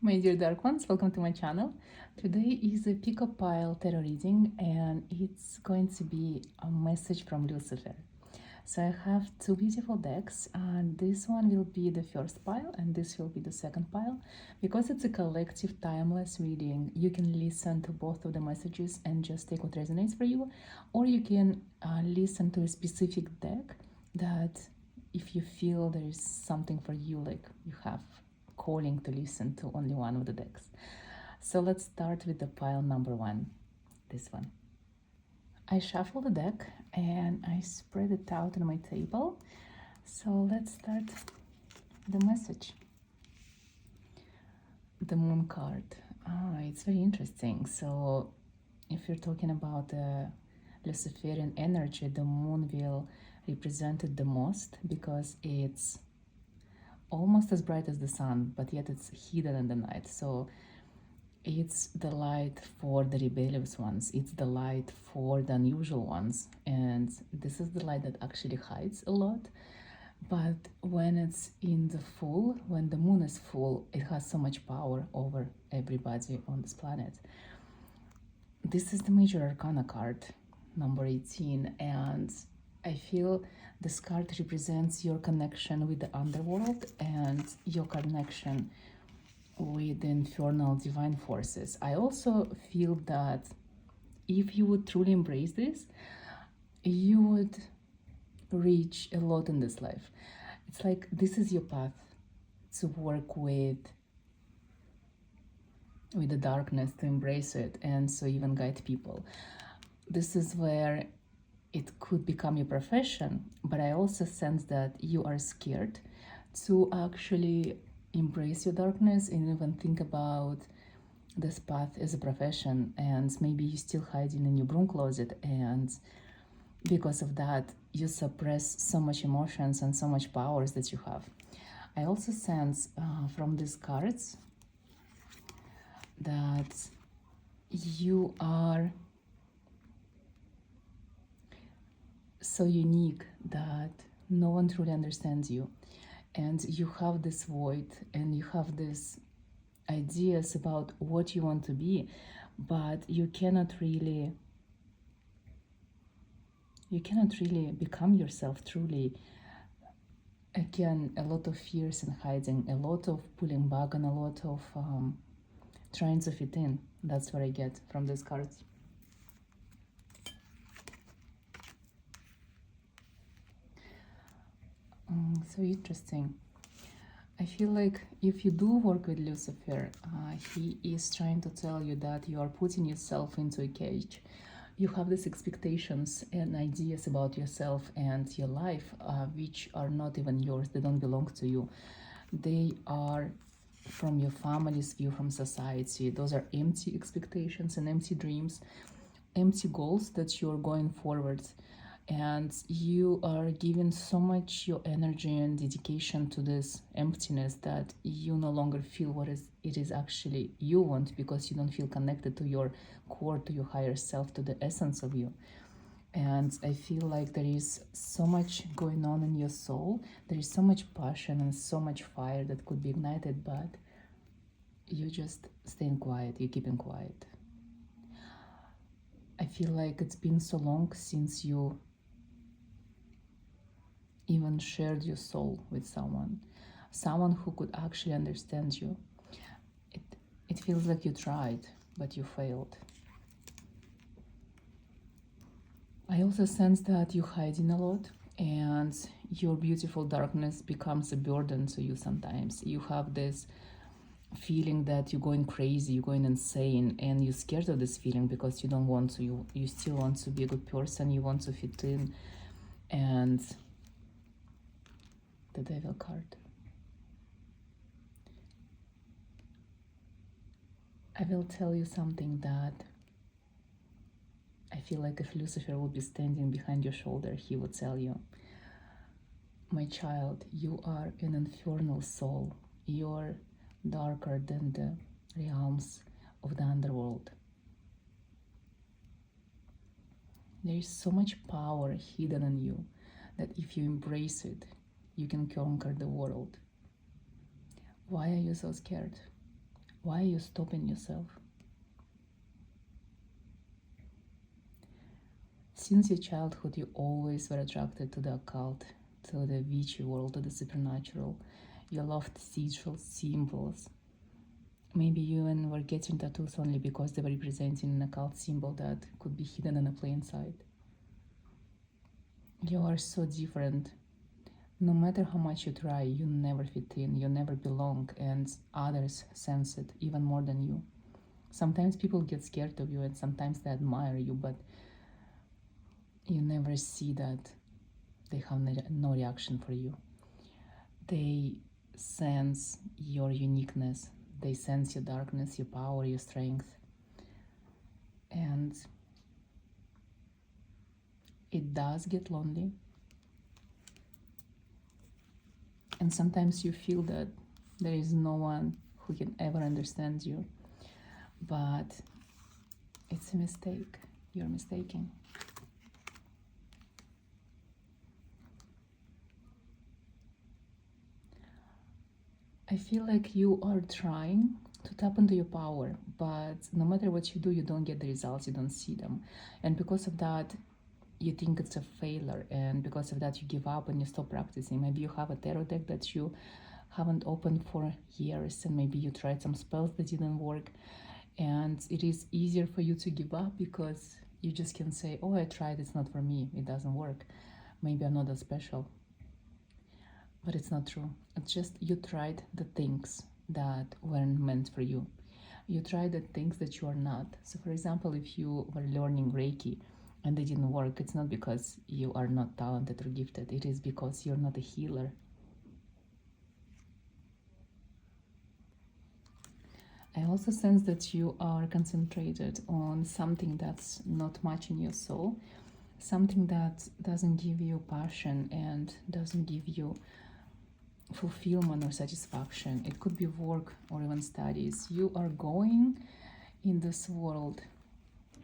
My dear dark ones, welcome to my channel. Today is a pick-up pile tarot reading and it's going to be a message from Lucifer. So I have two beautiful decks and this one will be the first pile and this will be the second pile. Because it's a collective timeless reading, you can listen to both of the messages and just take what resonates for you, or you can listen to a specific deck that if you feel there is something for you, like you have calling to listen to only one of the decks. So let's start with the pile number one, this one. I shuffle the deck and I spread it out on my table. So let's start the message. The moon card. It's very interesting. So if you're talking about the Luciferian energy, the moon will represent it the most because it's almost as bright as the sun, but yet it's hidden in the night. So it's the light for the rebellious ones, it's the light for the unusual ones, and this is the light that actually hides a lot. But when it's in the full, when the moon is full, it has so much power over everybody on this planet. This is the major arcana card, number 18, and I feel this card represents your connection with the underworld and your connection with the infernal divine forces. I also feel that if you would truly embrace this, you would reach a lot in this life. It's like this is your path to work with the darkness, to embrace it, and so even guide people. This is where it could become your profession, but I also sense that you are scared to actually embrace your darkness and even think about this path as a profession, and maybe you're still hiding in your broom closet, and because of that you suppress so much emotions and so much powers that you have. I also sense from these cards that you are so unique that no one truly understands you, and you have this void and you have these ideas about what you want to be, but you cannot really become yourself truly. Again, a lot of fears and hiding, a lot of pulling back, and a lot of trying to fit in. That's what I get from these cards. So interesting. I feel like if you do work with Lucifer, he is trying to tell you that you are putting yourself into a cage. You have these expectations and ideas about yourself and your life, which are not even yours. They don't belong to you. They are from your family's view, from society. Those are empty expectations and empty dreams, empty goals that you're going forward, and you are giving so much your energy and dedication to this emptiness that you no longer feel what it is actually you want, because you don't feel connected to your core, to your higher self, to the essence of you. And I feel like there is so much going on in your soul, there is so much passion and so much fire that could be ignited, but you just staying quiet, you're keeping quiet. I feel like it's been so long since you even shared your soul with someone who could actually understand you. It feels like you tried, but you failed. I also sense that you're hiding a lot, and your beautiful darkness becomes a burden to you sometimes. You have this feeling that you're going crazy, you're going insane, and you're scared of this feeling because you don't want to. You still want to be a good person, you want to fit in. And the Devil card. I will tell you something that I feel like if Lucifer would be standing behind your shoulder, he would tell you, my child, you are an infernal soul. You're darker than the realms of the underworld. There is so much power hidden in you that if you embrace it, you can conquer the world. Why are you so scared? Why are you stopping yourself? Since your childhood, you always were attracted to the occult, to the witchy world, to the supernatural. You loved sigils, symbols. Maybe you even were getting tattoos only because they were representing an occult symbol that could be hidden in a plain sight. You are so different. No matter how much you try, you never fit in, you never belong, and others sense it even more than you. Sometimes people get scared of you and sometimes they admire you, but you never see that they have no reaction for you. They sense your uniqueness, they sense your darkness, your power, your strength. And it does get lonely. And sometimes you feel that there is no one who can ever understand you. But it's a mistake. You're mistaken. I feel like you are trying to tap into your power, but no matter what you do, you don't get the results, you don't see them. And because of that, you think it's a failure, and because of that you give up and you stop practicing. Maybe you have a tarot deck that you haven't opened for years, and maybe you tried some spells that didn't work, and it is easier for you to give up because you just can say, oh, I tried, it's not for me, it doesn't work, maybe I'm not that special. But it's not true. It's just you tried the things that weren't meant for you. You tried the things that you are not. So for example, if you were learning Reiki and they didn't work, it's not because you are not talented or gifted. It is because you're not a healer. I also sense that you are concentrated on something that's not much in your soul, something that doesn't give you passion and doesn't give you fulfillment or satisfaction. It could be work or even studies. You are going in this world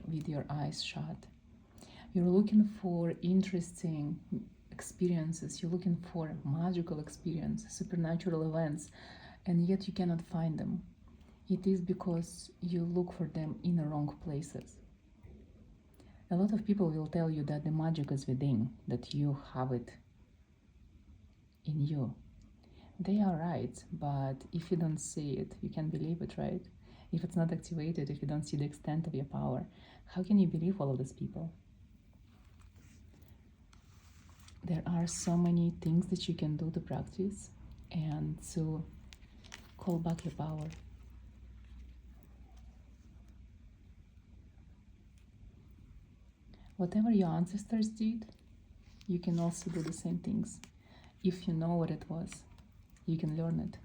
with your eyes shut. You're looking for interesting experiences, you're looking for magical experiences, supernatural events, and yet you cannot find them. It is because you look for them in the wrong places. A lot of people will tell you that the magic is within, that you have it in you. They are right, but if you don't see it, you can't believe it, right? If it's not activated, if you don't see the extent of your power, how can you believe all of these people? There are so many things that you can do to practice and to call back your power. Whatever your ancestors did, you can also do the same things. If you know what it was, you can learn it.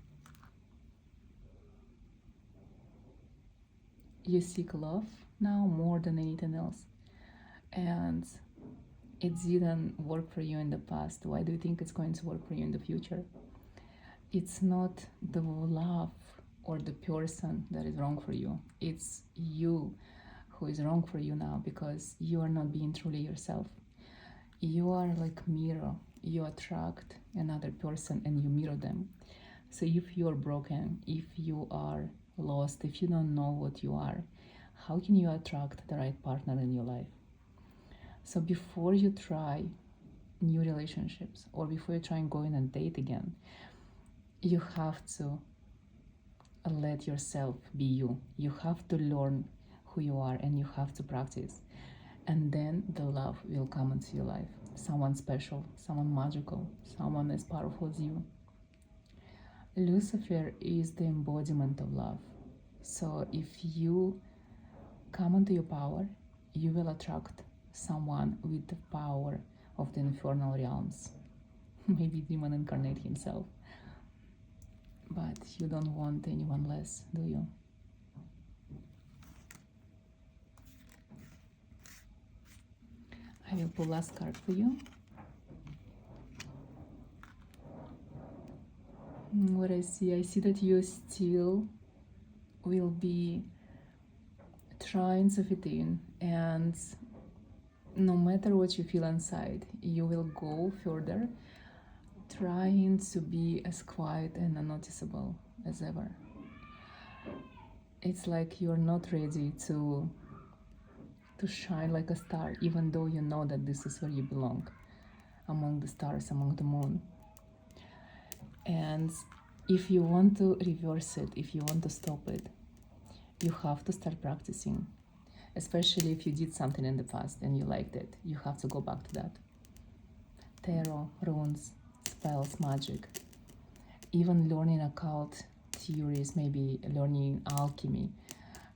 You seek love now more than anything else. And it didn't work for you in the past. Why do you think it's going to work for you in the future? It's not the love or the person that is wrong for you. It's you who is wrong for you now because you are not being truly yourself. You are like mirror. You attract another person and you mirror them. So if you are broken, if you are lost, if you don't know what you are, how can you attract the right partner in your life? So before you try new relationships or before you try and go on a date again, you have to let yourself be you. You have to learn who you are and you have to practice. And then the love will come into your life. Someone special, someone magical, someone as powerful as you. Lucifer is the embodiment of love. So if you come into your power, you will attract someone with the power of the infernal realms. Maybe demon incarnate himself. But you don't want anyone less, do you? I will pull last card for you. What I see that you still will be trying to fit in, and no matter what you feel inside, you will go further, trying to be as quiet and unnoticeable as ever. It's like you're not ready to shine like a star, even though you know that this is where you belong, among the stars, among the moon. And if you want to reverse it, if you want to stop it, you have to start practicing. Especially if you did something in the past and you liked it, you have to go back to that. Tarot, runes, spells, magic, even learning occult theories, maybe learning alchemy,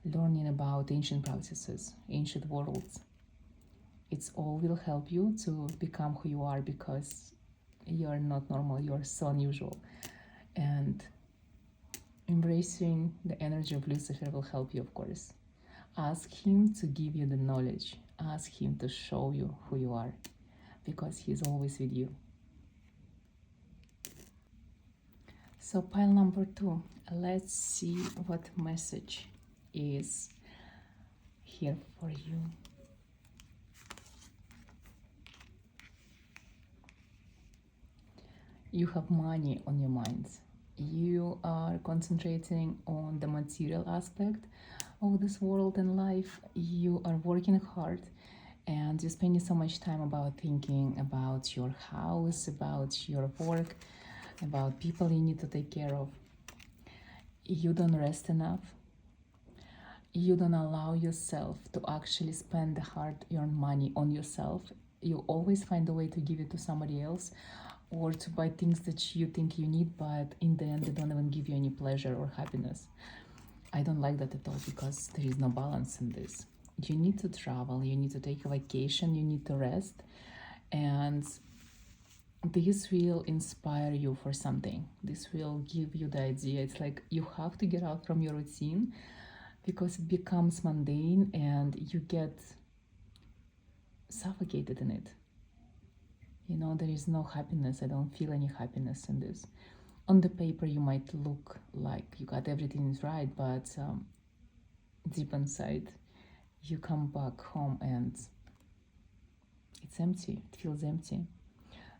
learning about ancient practices, ancient worlds. It's all will help you to become who you are, because you are not normal, you are so unusual. And embracing the energy of Lucifer will help you, of course. Ask him to give you the knowledge, ask him to show you who you are, because he's always with you. So pile number 2, let's see what message is here for you. You have money on your mind. You are concentrating on the material aspect of this world and life. You are working hard and you're spending so much time about thinking about your house, about your work, about people you need to take care of. You don't rest enough. You don't allow yourself to actually spend the hard-earned money on yourself. You always find a way to give it to somebody else, or to buy things that you think you need, but in the end they don't even give you any pleasure or happiness. I don't like that at all, because there is no balance in this. You need to travel, you need to take a vacation, you need to rest, and this will inspire you for something. This will give you the idea. It's like you have to get out from your routine, because it becomes mundane and you get suffocated in it. You know, there is no happiness. I don't feel any happiness in this. On the paper, you might look like you got everything right, but deep inside, you come back home and it's empty. It feels empty.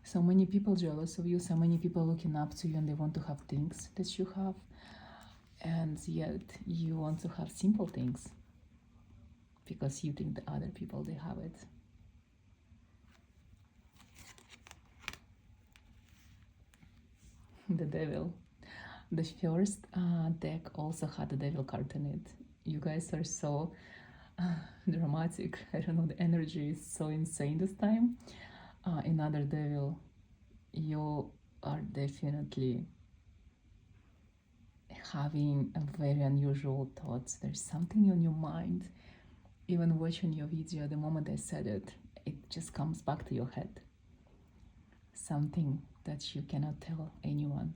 So many people jealous of you, so many people looking up to you, and they want to have things that you have, and yet you want to have simple things because you think the other people, they have it. The devil. The first deck also had the devil card in it. You guys are so dramatic. I don't know, the energy is so insane this time. Another devil, you are definitely having a very unusual thoughts. There's something on your mind. Even watching your video, the moment I said it, it just comes back to your head. Something that you cannot tell anyone.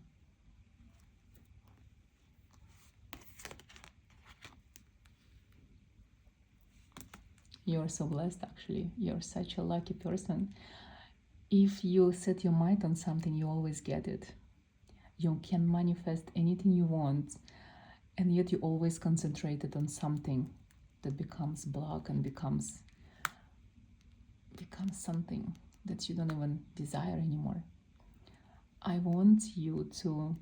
You're so blessed, actually. You're such a lucky person. If you set your mind on something, you always get it. You can manifest anything you want, and yet you always concentrated on something that becomes block and becomes something that you don't even desire anymore. I want you to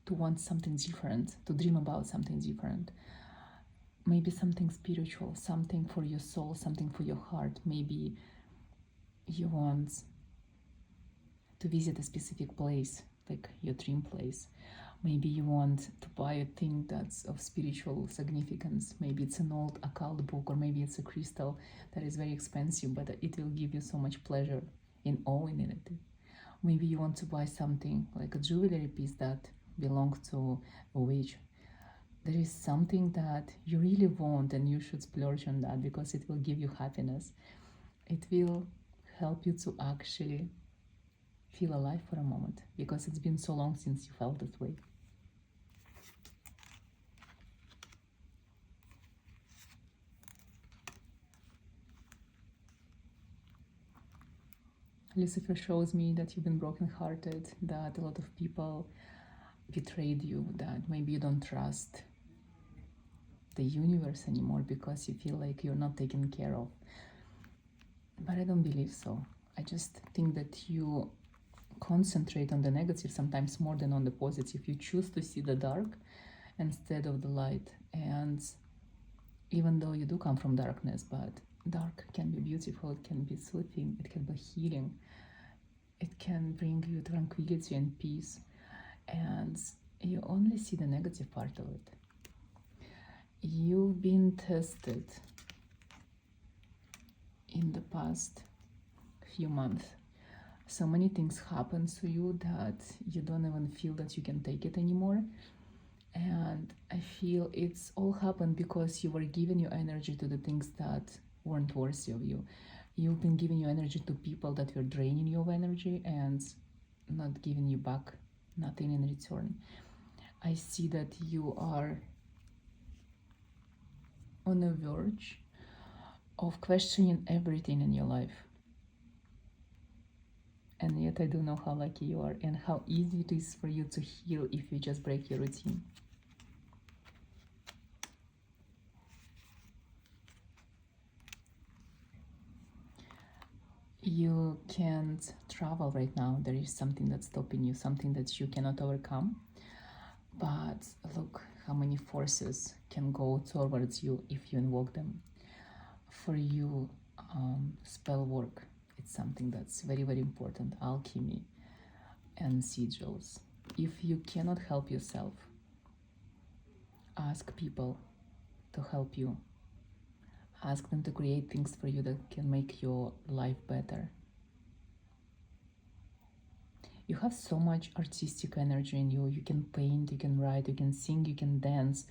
want something different, to dream about something different. Maybe something spiritual, something for your soul, something for your heart. Maybe you want to visit a specific place, like your dream place. Maybe you want to buy a thing that's of spiritual significance. Maybe it's an old occult book, or maybe it's a crystal that is very expensive, but it will give you so much pleasure in owning it. Maybe you want to buy something like a jewelry piece that belongs to a witch. There is something that you really want, and you should splurge on that, because it will give you happiness. It will help you to actually feel alive for a moment, because it's been so long since you felt this way. Lucifer shows me that you've been brokenhearted, that a lot of people betrayed you, that maybe you don't trust the universe anymore because you feel like you're not taken care of. But I don't believe so. I just think that you concentrate on the negative sometimes more than on the positive. You choose to see the dark, instead of the light. And even though you do come from darkness, but dark can be beautiful, it can be soothing, it can be healing, it can bring you tranquility and peace. And you only see the negative part of it. You've been tested in the past few months. So many things happen to you that you don't even feel that you can take it anymore. And I feel it's all happened because you were giving your energy to the things that weren't worthy of you. You've been giving your energy to people that were draining you of energy and not giving you back nothing in return. I see that you are on the verge of questioning everything in your life. And yet I don't know how lucky you are and how easy it is for you to heal if you just break your routine. You can't travel right now. There is something that's stopping you, something that you cannot overcome. But look how many forces can go towards you if you invoke them. For you, spell work, it's something that's very, very important. Alchemy and sigils. If you cannot help yourself, ask people to help you. Ask them to create things for you that can make your life better. You have so much artistic energy in you. You can paint, you can write, you can sing, you can dance.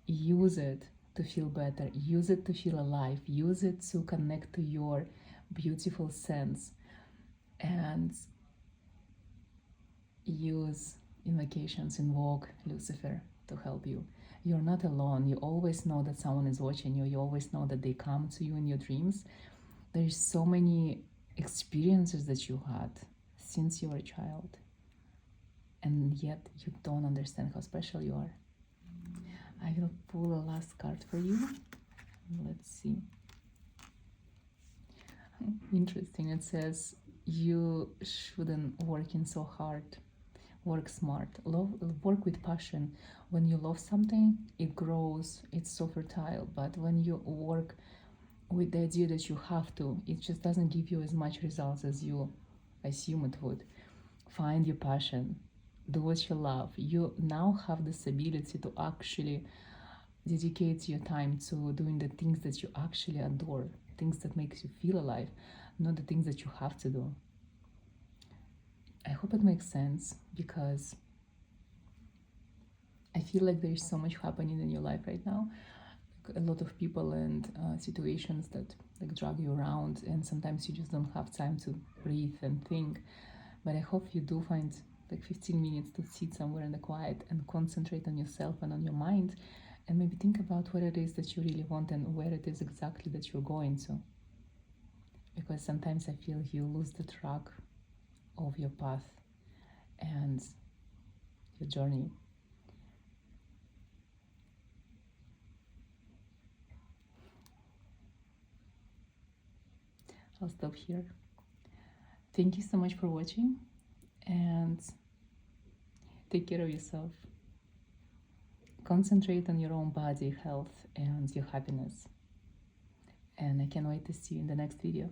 Use it to feel better. Use it to feel alive. Use it to connect to your beautiful sense. And use invocations, invoke Lucifer to help you. You're not alone. You always know that someone is watching you. You always know that they come to you in your dreams. There's so many experiences that you had since you were a child, and yet you don't understand how special you are. I will pull a last card for you. Let's see. Interesting. It says you shouldn't work in so hard. Work smart. Work with passion. When you love something, it grows. It's so fertile. But when you work with the idea that you have to, it just doesn't give you as much results as you assume it would. Find your passion. Do what you love. You now have this ability to actually dedicate your time to doing the things that you actually adore, things that makes you feel alive, not the things that you have to do. I hope it makes sense, because I feel like there is so much happening in your life right now. A lot of people and situations that like drag you around, and sometimes you just don't have time to breathe and think. But I hope you do find like 15 minutes to sit somewhere in the quiet and concentrate on yourself and on your mind, and maybe think about what it is that you really want and where it is exactly that you're going to. Because sometimes I feel you lose the track of your path and your journey. I'll stop here. Thank you so much for watching, and take care of yourself. Concentrate on your own body, health, and your happiness. And I can't wait to see you in the next video.